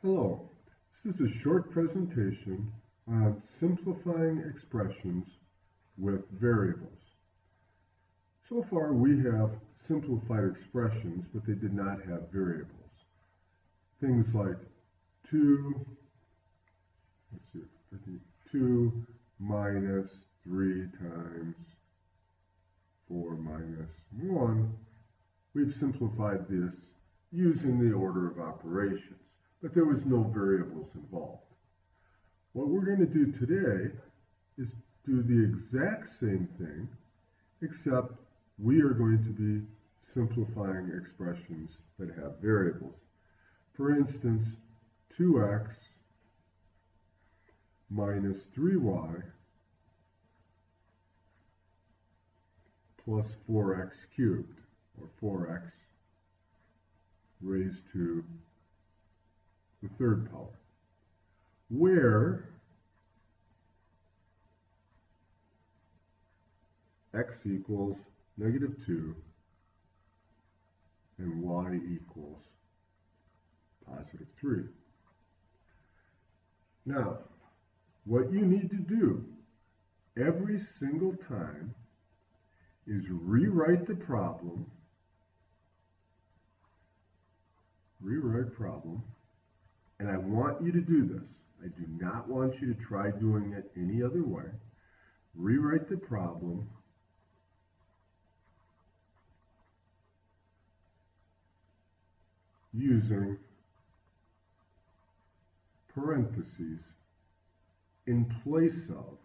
Hello, this is a short presentation on simplifying expressions with variables. So far we have simplified expressions, but they did not have variables. Things like 2, let's see, 2 minus 3 times 4 minus 1. We've simplified this using the order of operations, but there was no variables involved. What we're going to do today is do the exact same thing, except we are going to be simplifying expressions that have variables. For instance, 2x minus 3y plus 4x cubed, or 4x raised to the third power, where x equals negative 2 and y equals positive 3. Now, what you need to do every single time is rewrite the problem, and I want you to do this. I do not want you to try doing it any other way. Rewrite the problem using parentheses in place of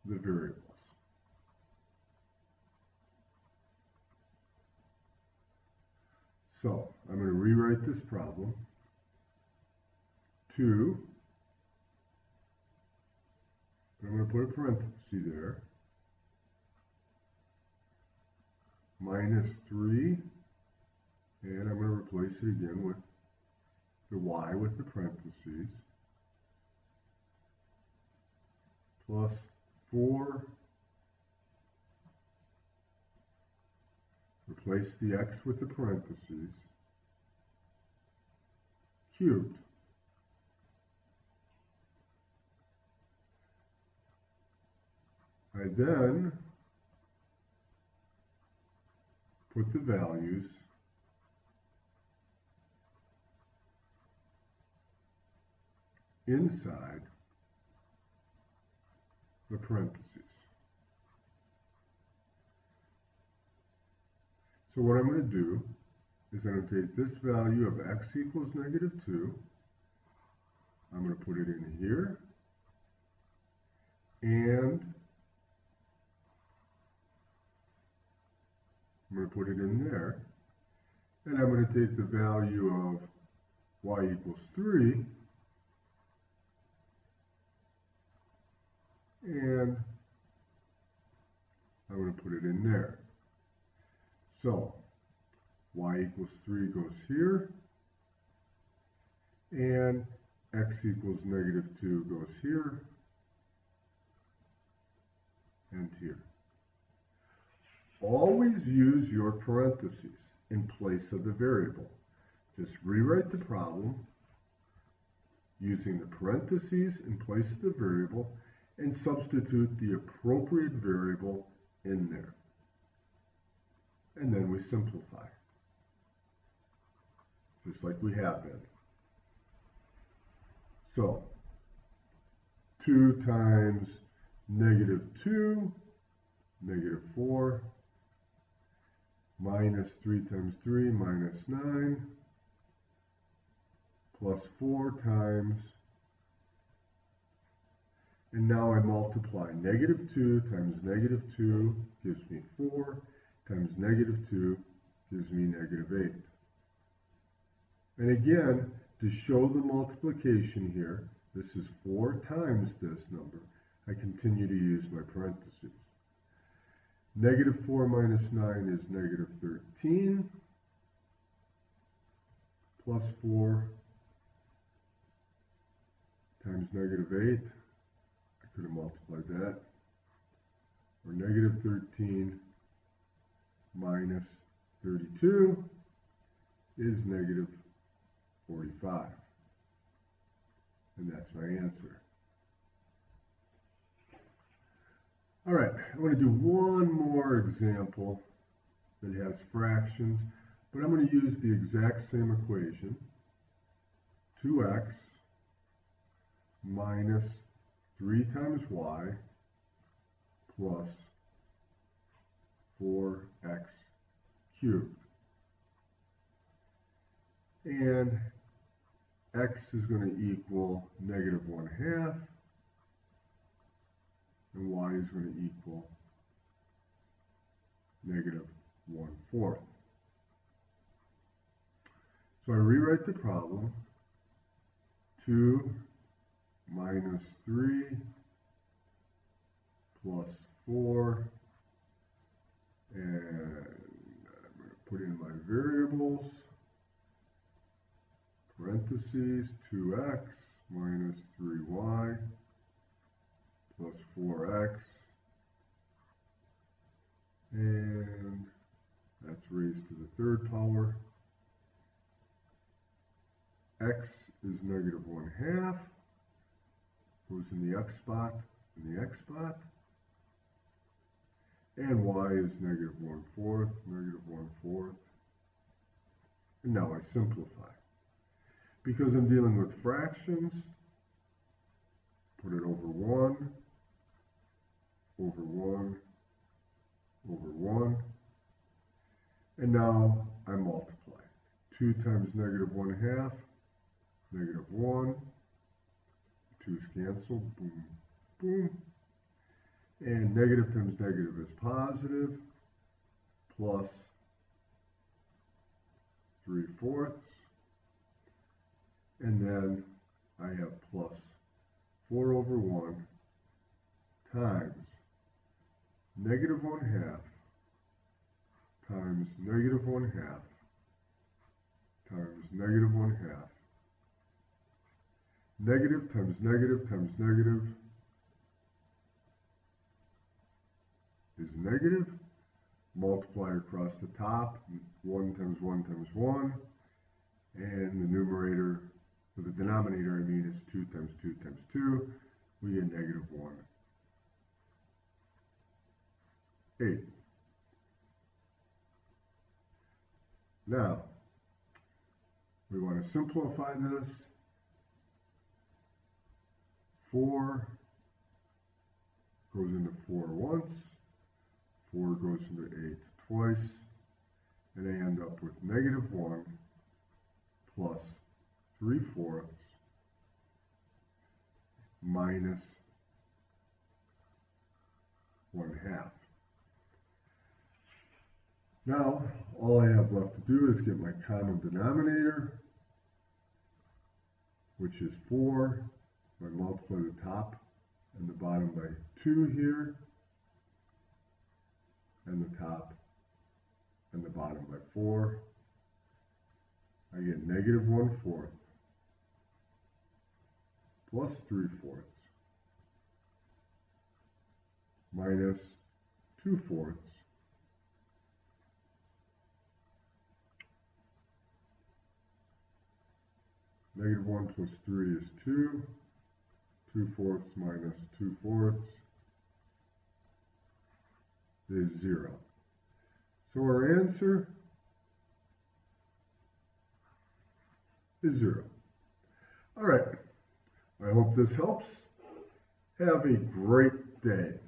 the variables. So I'm going to rewrite this problem. 2, I'm going to put a parenthesis there, minus 3, and I'm going to replace it again with the y with the parentheses, plus 4, replace the x with the parentheses, cubed. I then put the values inside the parentheses. So what I'm going to do is I'm going to take this value of x equals negative 2, I'm going to put it in here, and I'm going to put it in there, and I'm going to take the value of y equals 3, and I'm going to put it in there. So y equals 3 goes here, and x equals negative 2 goes here, and here. Always use your parentheses in place of the variable. Just rewrite the problem using the parentheses in place of the variable and substitute the appropriate variable in there. And then we simplify, just like we have been. So, 2 times negative 2, negative 4, minus 3 times 3, minus 9, plus 4 times, and now I multiply. Negative 2 times negative 2 gives me 4, times negative 2 gives me negative 8. And again, to show the multiplication here, this is 4 times this number. I continue to use my parentheses. Negative 4 minus 9 is negative 13, plus 4 times negative 8. I could have multiplied that. Or negative 13 minus 32 is negative 45. And that's my answer. All right, I want to do one more example that has fractions, but I'm going to use the exact same equation, 2x minus 3 times y plus 4x cubed. And x is going to equal negative 1/2, and y is going to equal negative 1/4. So I rewrite the problem, 2 minus 3 plus 4, and I'm going to put in my variables, parentheses, 2x minus 3y plus 4x, and that's raised to the third power. X is negative 1/2, goes in the x spot, and y is negative 1/4, negative 1/4. And now I simplify. Because I'm dealing with fractions, put it over 1, over 1, over 1, and now I multiply. 2 times negative 1/2, negative 1, 2's canceled, boom, boom, and negative times negative is positive, plus 3/4, and then I have plus 4 over 1 times negative 1/2 times negative 1/2 times negative 1/2. Negative times negative times negative is negative. Multiply across the top, 1 times 1 times 1, and the numerator, or the denominator, I mean, is 2 times 2 times 2. We get negative 1/8. Now, we want to simplify this. 4 goes into 4 once, 4 goes into 8 twice, and I end up with negative 1 plus 3/4 minus 1/2. Now, all I have left to do is get my common denominator, which is 4. I multiply the top and the bottom by 2 here, and the top and the bottom by 4. I get negative 1/4 plus 3/4 minus 2/4. Negative 1 plus 3 is 2. 2/4 minus 2/4 is 0. So our answer is 0. All right. I hope this helps. Have a great day.